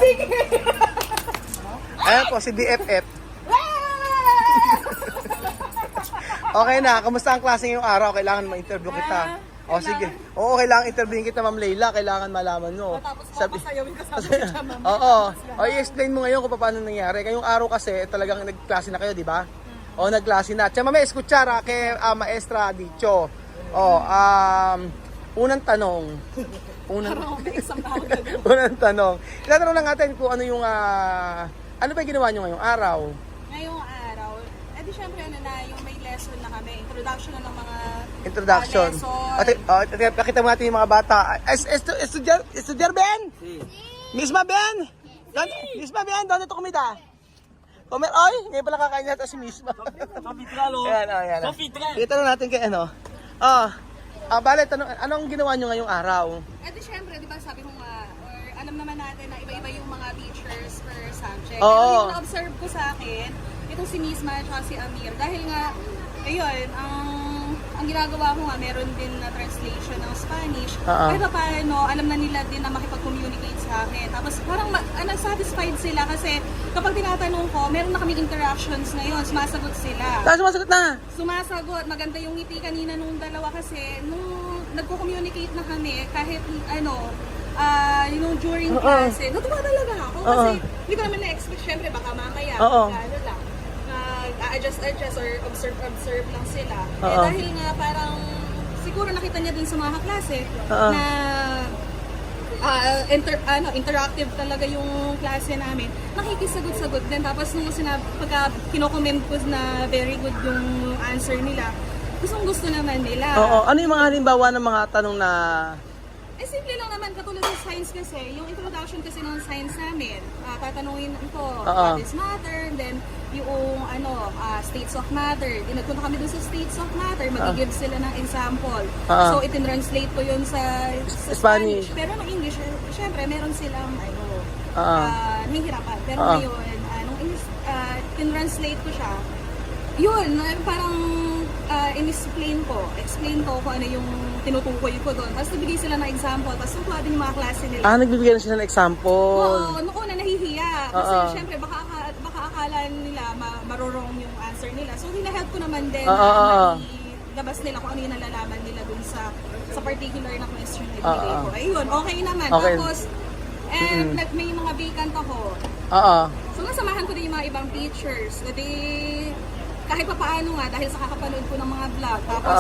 Sige! Ayan po, si BFF. Okay na, kamusta ang klase ngayong araw? Kailangan ma-interview kita. O sige. Oo, kailangan interviewin kita, Ma'am Leila. Kailangan malaman mo. Tapos papasayawin ka sa siya, ma'am. Oo. O, i-explain mo ngayon kung paano nangyari. Ngayong araw kasi, talagang nagklase na kayo, di ba? O, nagklase na. Tsaka may eskuchara kay Maestra Dicho. O, unang tanong. Unang tanong. Itatanong lang natin kung ano yung, ano ba yung ginawa nyo ngayong araw? Ngayong araw, di syempre yung may lesson na kami. Introduction na ng mga Introduction. lesson. Pakita mo natin yung mga bata. Estudyar Ben? Misma Ben? Misma Ben, doon ito kumita. Oy, ngayon pala kakain natin si Misma. Ayan. Kita na natin kay ano. Bale, anong ginawa nyo ngayong araw? Di syempre, di ba sabi mo nga, or alam naman natin na iba-iba yung mga teachers per subject. Oo. Pero yung na-observe ko sa akin, itong si Misma at si Amir, dahil nga, ayun, ang ginagawa ko nga, meron din na translation ng Spanish. Kahit pa paano, alam na nila din na makipag-communicate sa akin. Tapos parang satisfied sila kasi kapag tinatanong ko, meron na kaming interactions ngayon, sumasagot sila. Sumasagot na! Sumasagot, maganda yung ngiti kanina nung dalawa kasi nung nagko-communicate na kami, kahit during class, natuwa talaga ako kasi hindi ko naman na-expect, syempre baka mamaya, ano lang, adjust or observe lang sila. Dahil nga parang siguro nakita niya din sa mga klase na interactive talaga yung klase namin. Nakikisagot-sagot din. Tapos nung pagka kino-comment ko na very good yung answer nila, gustong-gusto naman nila. Ano yung mga halimbawa ng mga tanong na... Simple lang naman, katulad ng science kasi, yung introduction kasi ng science namin, tatanungin ko, what is matter, then yung states of matter. Nagpunta kami dun sa states of matter, mag-give sila ng example. So, itin-translate ko yun sa Spanish. Pero ng English, syempre, meron silang, nahihirapan. Pero ngayon, nung tin-translate ko siya, yun, parang in-explain ko kung ano yung tinutukoy ko doon. Tapos nagbigay sila ng example, tapos natuwa din yung mga klase nila. Nagbibigyan sila ng example? Oo, noong una nahihiya. Kasi syempre, baka akala nila marurong yung answer nila. So, hinahelp ko naman din na labas nila kung ano yung nalalaman nila dun sa particular na question na ibigay ko. Ayun, okay naman. Okay. Tapos, may mga vacant ako. So, nasamahan ko din yung mga ibang teachers. Kasi, kahit pa paano nga, dahil sa kakapanood ko ng mga vlog, tapos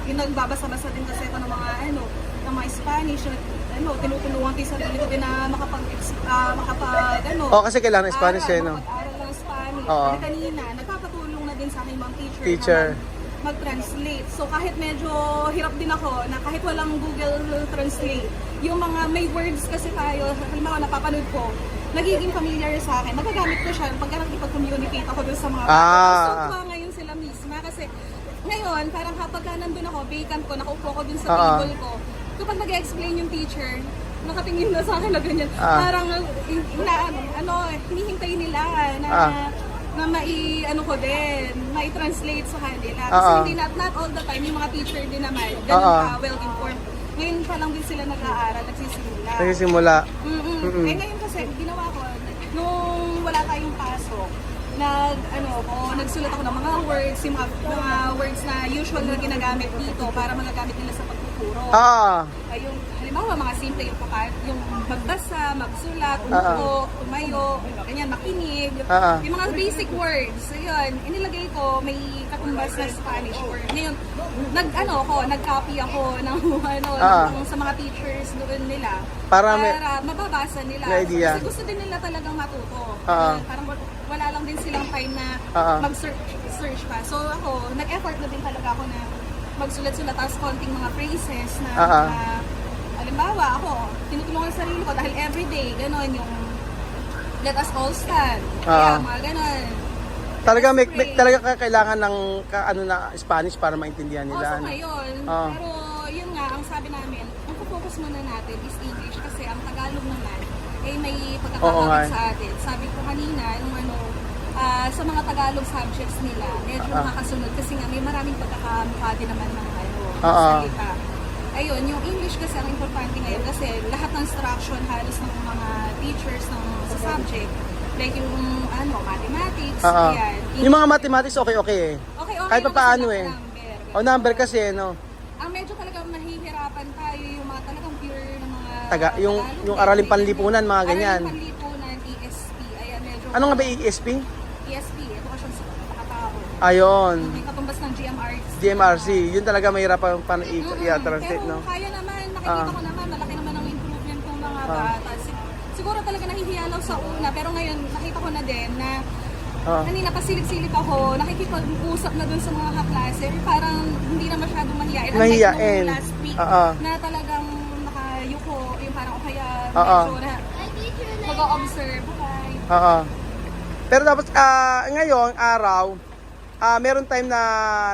yung nagbabasa-basa din kasi ako ng mga ng mga Spanish, tinutulungan ko yung sarili ko din na kasi kailangan Spanish makapag-aral ng Spanish. Kasi kanina, nagpapatulong na din sa aking mga teacher. Mag-translate. So kahit medyo hirap din ako na kahit walang Google Translate, yung mga may words kasi tayo, halimbawa napapanood ko, nagiging familiar sa akin. Magagamit ko siya pagka nakikipag-communicate ako dun sa mga bata. So tuwa ngayon sila misma kasi ngayon, parang kapag nandun ako, vacant ko, nakaupo ko dun sa table ko, kapag nag-explain yung teacher, nakatingin na sa akin na ganyan, parang hinihintay nila na mai-translate sa kanila. Kasi hindi not all the time, yung mga teacher din naman, ganun ka, well-informed. Ngayon pa lang din sila nag-aaral, nagsisimula. Ngayon kasi, ginawa ko, nung wala tayong pasok, nagsulat ako ng mga words, yung mga words na usual na ginagamit dito para magagamit nila sa pagtuturo. Yung halimbawa mga simple yung magbasa, magsulat, umupo, tumayo, ganyan, makinig, yung mga basic words. So yun, inilagay ko, may katumbas na Spanish word. Ngayon, nag-copy ako ng sa mga teachers doon nila para mababasa nila. Kasi gusto din nila talagang matuto. Parang wala lang din silang time na mag-search pa. So ako, nag-effort na din talaga ako na magsulat-sulat tapos konting mga phrases na halimbawa ako, tinutulungan sa sarili ko dahil everyday, gano'n yung let us all stand. Kaya mga gano'n. Talaga kailangan ng Spanish para maintindihan nila. So ngayon, pero yun nga, ang sabi namin, ang focus muna natin is English kasi ang Tagalog naman may pagkakagamit sa atin. Sabi ko kanina, sa mga Tagalog subjects nila, medyo makakasunod kasi nga may maraming pagkakamukha din naman ng salita. ayun, yung English kasi ang importante ngayon kasi lahat ng instruction halos ng mga teachers ng sa subject, like yung mathematics, yan. Yung mga mathematics, okay eh. Okay, Kahit pa naman paano sila eh. number. O number kasi, no? Ang medyo talagang nahihirapan tayo yung mga talagang pure na mga Yung Tagalog, araling panlipunan, mga ganyan. Araling panlipunan, ESP. Ayan, medyo... Ano nga ba ESP? ESP, edukasyon sa katao. Ayun. May katumbas ng GMRC. GMRC, yun talaga mahirap pa i-translate, Pero no? kaya naman, nakikita ko naman, malaki naman ang improvement ng mga bata. Siguro talaga nahihiyalaw sa una, pero ngayon nakita ko na din na kanina pasilip-silip ako, nakikipag-usap na dun sa mga kaklase, parang hindi na masyadong mahiyain. Mahiyain. Nung last week, na talagang nakayuko, yung parang o kaya medyo na mag-o-observe. Oo. Pero dapat, ngayong araw, meron time na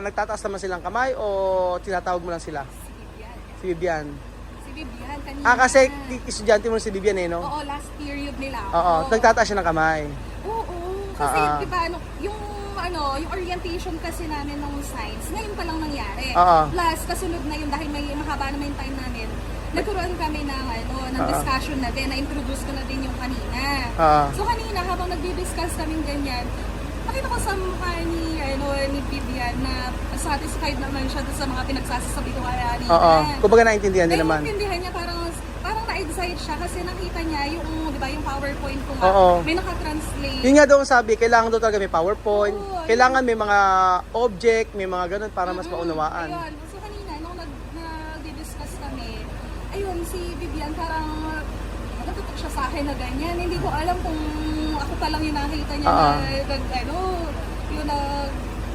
nagtataas naman silang kamay o tinatawag mo lang sila? Si Vivian. Si Vivian kanina. Kasi estudyante mo si Vivian eh, no? Oo, last period nila. Oo, nagtataas siya ng kamay. Oo, kasi di ba yung orientation kasi namin ng science, ngayon pa lang nangyari. Plus, kasunod na yun, dahil may mahaba naman yung time namin, nagkaroon kami ng discussion na din, na-introduce ko na din yung kanina. So kanina, habang nagdi-discuss kaming ganyan, nakita ko sa mukha ni Vivian na satisfied naman siya sa mga pinagsasasabi ko kanina. Kumbaga naintindihan din naman. Naintindihan niya, parang na-excite siya kasi nakita niya yung, di ba, yung PowerPoint ko nga, may naka-translate. Yun nga daw sabi, kailangan daw talaga may PowerPoint, kailangan may mga object, may mga ganun para mas maunawaan. Ayun, so kanina, nung nag-discuss kami, ayun, si Vivian parang natutok siya sa akin na ganyan. Hindi ko alam kung ako pa lang yung nakita niya na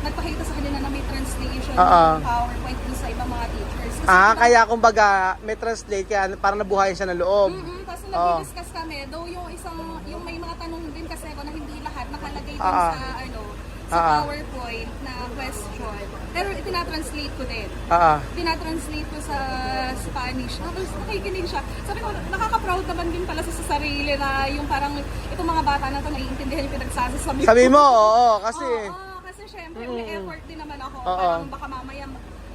nagpakita sa kanila na may translation ng PowerPoint dun sa ibang mga teachers. Kasi Kaya kumbaga may translate kaya parang nabuhayan siya ng loob. Tapos nag-discuss kami, though yung may mga tanong din kasi ako na hindi lahat nakalagay din sa PowerPoint na question. Pero itinatranslate ko din. Tinatranslate ko sa Spanish. Tapos nakikinig siya. Sabi ko, nakaka-proud naman din pala sa sarili na yung parang itong mga bata na to naiintindihan yung pinagsasasabi ko. Sabi mo, kasi... kasi syempre, may effort din naman ako. Parang baka mamaya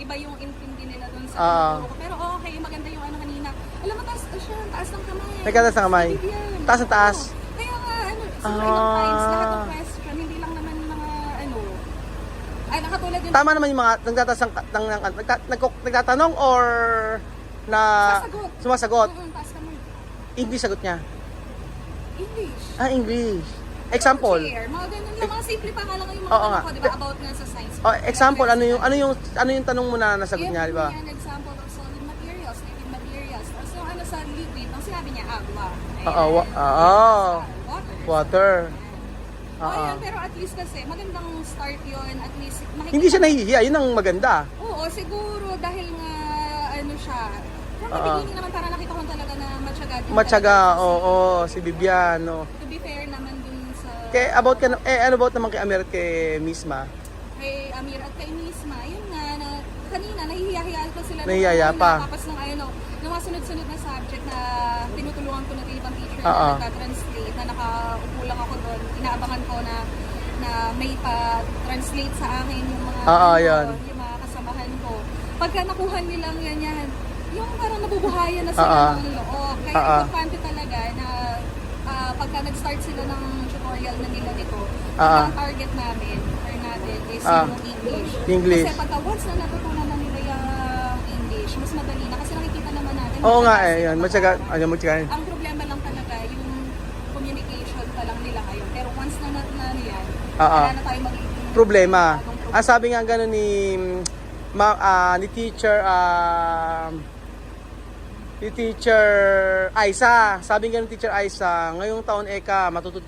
iba yung intindi nila doon sa tinuturo ko. Pero okay, maganda yung kanina. Alam mo, taas ng kamay. Nagkataas ng kamay? Taas na taas? Kaya nga, super ilang times, lahat ng question, hindi lang naman mga nakatulad yung... Tama naman yung mga nagtatanong or na sumasagot? Taas kamay. English sagot niya? English. English. Example. Mga ganun yung mga simple pa nga lang yung mga tanong ko, di ba, about nga sa science. Example, ano yung tanong mo na nasagot niya, di ba? An example of solid materials, liquid materials. So sa liquid, ang sinabi niya, agua. Water. Ayan, pero at least kasi, magandang start yun. At least, hindi siya nahihiya, yun ang maganda. Oo, siguro, dahil nga, siya. From the beginning naman, para nakita ko talaga na matyaga. Si Vivian, no. To be fair naman dun sa... Ano about naman kay Amir at kay Misma? Kay Amir at kay Misma, yun nga, kanina, nahihiya-hiya ko sila. Nahihiya pa. Tapos nung mga sunod-sunod na subject na tinutulungan ko na ibang teacher na nagka-translate, na nakaupo lang ako doon, inaabangan ko na may pa-translate sa akin yung mga yung mga kasamahan ko. Pagka nakuha nilang yan, yung parang nabubuhayan na sila ng loob. Kaya importante talaga na pagka nag-start sila ng tutorial na nila nito, ang target namin or natin is yung English. Kasi pagka once na natutunan na nila yung English, mas madali na. Kasi nakikita naman natin. Oo nga yun. Matyaga. Ang problema lang talaga, yung communication pa lang nila ngayon. Pero once na yan, wala na tayo magiging problema. Ang sabi nga gano'n ni Teacher Aisa. Sabi nga ng Teacher Aisa, ngayong taon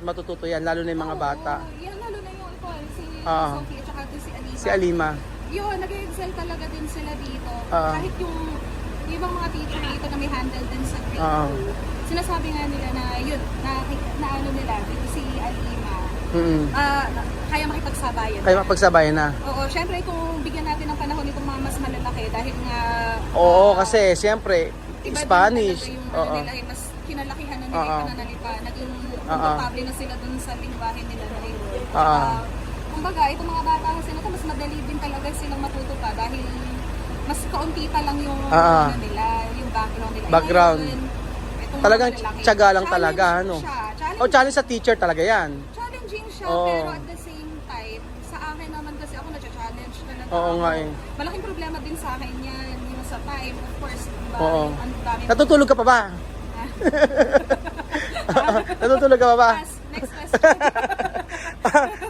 matututo yan, lalo na yung mga bata. Yan, lalo na yung si Sophie at saka si Alima. Yun, nag-excel talaga din sila dito. Kahit yung ibang mga teacher dito na may handle din sa grade 2. Sinasabi nga nila na yun, na ano nila, dito si Alima. Kaya makipagsabayan. Kaya makipagsabayan na. Oo, syempre kung bigyan natin ng panahon itong mga mas malalaki dahil nga... kasi syempre, Spanish. Nila, mas kinalakihan na nila yung pananalita. Naging komportable na sila dun sa lingwahe nila na yun. Kumbaga, itong mga bata kasi na ito, mas madali din talaga silang matuto pa dahil mas kaunti pa lang yung ano nila, yung background nila. Background. Itong Talagang mga lalaki, tiyaga lang challenge talaga, siya. ano? Challenge, O, challenge sa teacher talaga yan. challenging siya, Oo. pero at the same time, sa akin naman kasi ako na-challenge talaga. Oo ako. nga eh. Malaking problema din sa akin yan, yung sa time, of course, diba? Oo. Yung ang dami. Natutulog ka pa ba? Natutulog ka pa ba? Next question.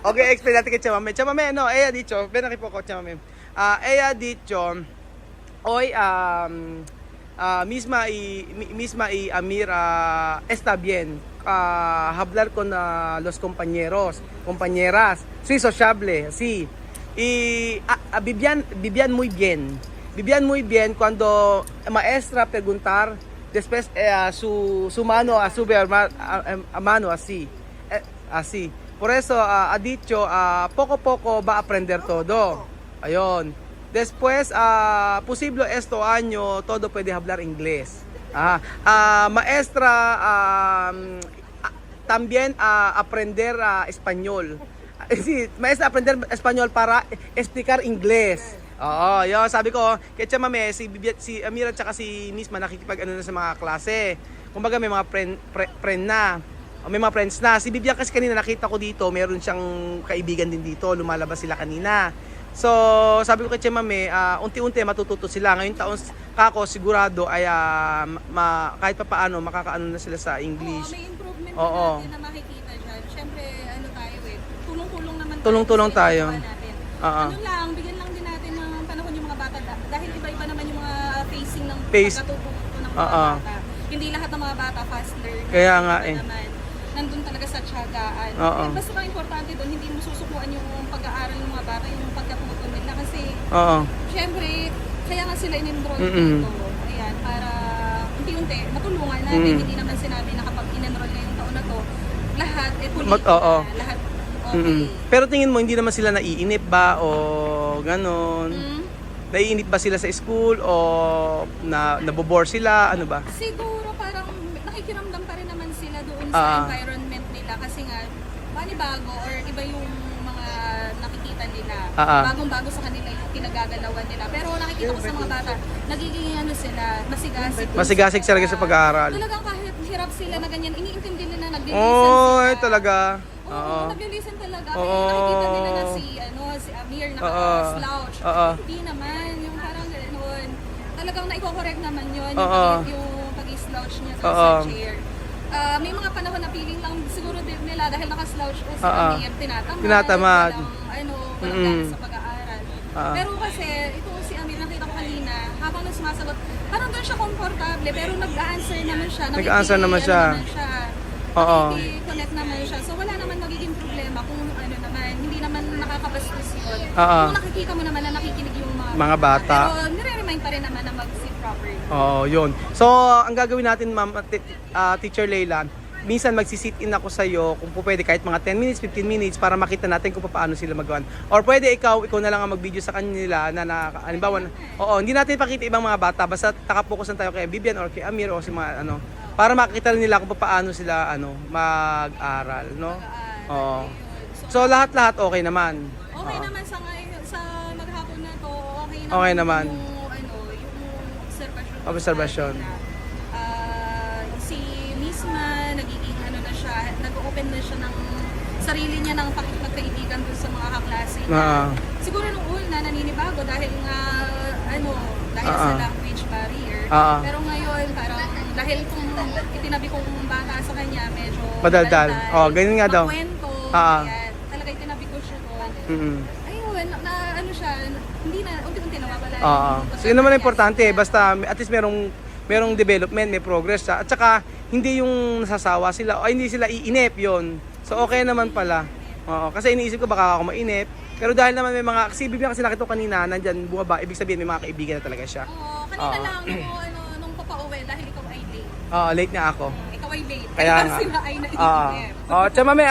Okay, explain natin kay Chamame. Chamame, no, ella dicho, ven aquí poco, Chamame. Ella dicho, hoy, misma y Amir está bien hablar con los compañeras, sí, sociable, sí. Y vivían muy bien cuando maestra preguntar después su mano a su a mano así. Así. Por eso ha dicho, poco a poco va a aprender todo. Ayun. Después, posible este año todo puede hablar inglés. Maestra, también aprender español. Sí, maestra aprender español para explicar inglés. Oo, yun. Sabi ko, kaya Chamame, si Amira at si Misma nakikipag-ano na sa mga klase. Kumbaga may mga friend na. May mga friends na. Si Bibian kasi kanina nakita ko dito, meron siyang kaibigan din dito. Lumalabas sila kanina. So, sabi ko kay Chamame, unti-unti matututo sila. Ngayon taon kako sigurado ay kahit pa paano makakaano na sila sa English. May improvement Oo. natin na makikita dyan. Siyempre, ano tayo eh, tulong-tulong naman Tulong-tulong sa tayo. ginagawa natin. Oo. Ano lang, bigyan lang din natin ng panahon yung mga bata dahil iba-iba naman yung mga facing ng pagkatututo ng mga Oo. bata. Hindi lahat ng mga bata fast learner. Kaya nga Iba eh. Naman, nandun talaga sa tiyagaan. Oo. Basta ang importante doon, hindi mo susukuan yung pag-aaral ng mga bata, yung pagkatuto nila. Kasi, Oo. syempre, kaya nga sila in-enroll dito. Ayan, para unti-unti matulungan natin. Hindi naman sinabi na kapag in-enroll ngayong taon na to, lahat, pulit Oo. na, lahat okay. Pero tingin mo, hindi naman sila naiinip ba o ganon? Mm. Naiinip ba sila sa school o nabobore sila? Ano ba? Siguro parang nakikiramdam pa rin naman sila doon sa environment nila kasi nga manibago or iba yung mga nakikita nila. Bagong-bago sa kanila yung pinagagalawan nila. Pero nakikita ko sa mga bata, nagiging ano sila, masigasig. Masigasig talaga sa pag-aaral. Talagang kahit hirap sila na ganyan, iniintindi nila, nag-listen Oy, sila. talaga. Oo, nag-listen talaga. Kaya Oo. nakikita nila na si Amir naka-slouch. Hindi naman, yung parang gano'n. Talagang na-correct naman yun, yung pag-slouch niya sa chair. May mga panahon na feeling lang siguro din nila dahil naka-slouch o si Amir, tinatamad. Walang ganas sa pag-aaral. Pero kasi, ito si Amir, nakita ko kanina, habang sumasagot, parang doon siya komportable, pero nag-answer naman siya. Nag-answer naman siya. Connect naman siya. So wala naman magiging problema kung ano naman, hindi naman nakakabastos yun. Kung nakikita mo naman na nakikinig yung mga bata. Pero nire-remind pa rin naman na mag-sit properly. Yun. So, ang gagawin natin, Ma'am, Teacher Leila, minsan magsisit-in ako sa'yo kung pwede kahit mga 10 minutes, 15 minutes para makita natin kung paano sila magawa. Or pwede ikaw na lang ang mag-video sa kanila na halimbawa, hindi natin pakita ibang mga bata, basta takapokus lang tayo kay Bibian or kay Amir o si mga para makita rin nila kung paano sila mag-aral, no? Oo. So, lahat-lahat okay naman. Okay naman sa maghapon na to, Okay naman. Yung Observation. Si Misma, nagiging na siya, nag-open na siya ng sarili niya ng pakikipagkaibigan dun sa mga kaklase niya. Siguro nung una naninibago dahil nga, sa language barrier. Pero ngayon, parang dahil kung itinabi kong bata sa kanya, medyo madaldal. Ganyan nga daw. Makwento, yan. Talaga itinabi ko siya doon. Ayun, siya, hindi na, unti-unti nawawala. So yun naman ang importante, basta at least merong development, may progress siya. At saka, hindi yung nasasawa sila, o hindi sila iinip yon. So okay naman pala. Kasi iniisip ko baka ako mainip. Pero dahil naman may mga, kasi Bibian kasi nakita ko kanina, nandyan bumaba, ibig sabihin may mga kaibigan na talaga siya. Kanina lang, nung papauwi, dahil ikaw ay late. Late nga ako. Ikaw ay late. Kaya nga. Sila ay naiinip. Chamame,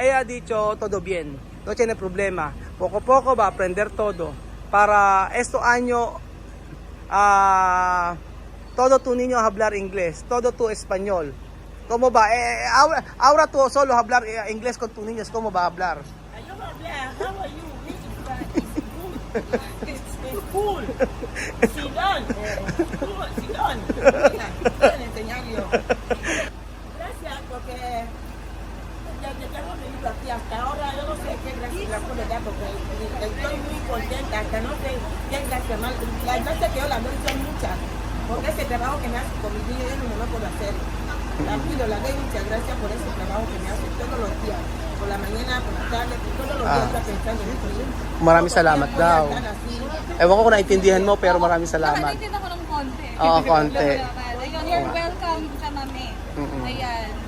ella dicho todo bien. No tiene problema. Poco a poco va a aprender todo. Para este año, todo tu niño hablar inglés, todo tu español. ¿Cómo va? Ahora tú solo hablar inglés con tus niños, ¿cómo va a hablar? How are you? Cool. Sidón. Cool, Sidón. Mira, pueden enseñar yo. Gracias porque desde que hemos venido aquí hasta ahora, yo no sé qué gracias la puedo dar porque estoy muy contenta, hasta no sé qué gracias más. Las gracias que yo las doy son muchas, porque ese trabajo que me hace con mis niños yo no lo puedo hacer. La pido, la doy muchas gracias por ese trabajo que me hace todos los días. Por la mañana, por la tarde, todos los días está pensando en eso. Maraming salamat daw. Ewan ko kung naintindihan mo, pero maraming salamat. Nakakaitin ako ng konti. Oo, konti. Ayun, you're welcome ka, mami. Ayan.